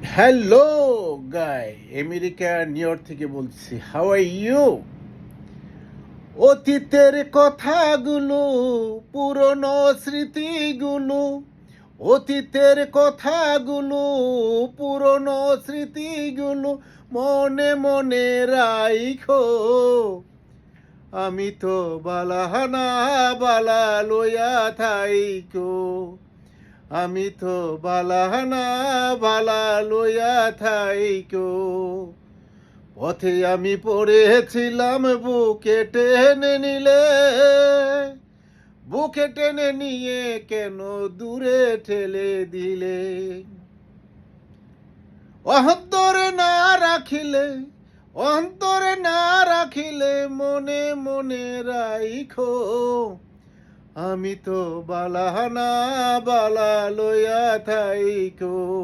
Hello guy, America New York থেকে বলছি। How are you? অতীতের কথাগুলো, পুরনো স্মৃতিগুলো, অতীতের কথাগুলো, পুরনো স্মৃতিগুলো মনে মনে রাইখো। আমি তো বালাহানা বালা লইয়া থাইকো। আমি তো বালাহানা বালা লইয়া থাইকো। পথে আমি পড়েছিলাম, বুকে টেনে নিলে, বুকে টেনে নিয়ে কেন দূরে ঠেলে দিলে। অন্তরে না রাখিলে, অন্তরে না রাখিলে মনে মনে রাইখো। আমি তো বালাহানা বালা লইয়া থাইকো।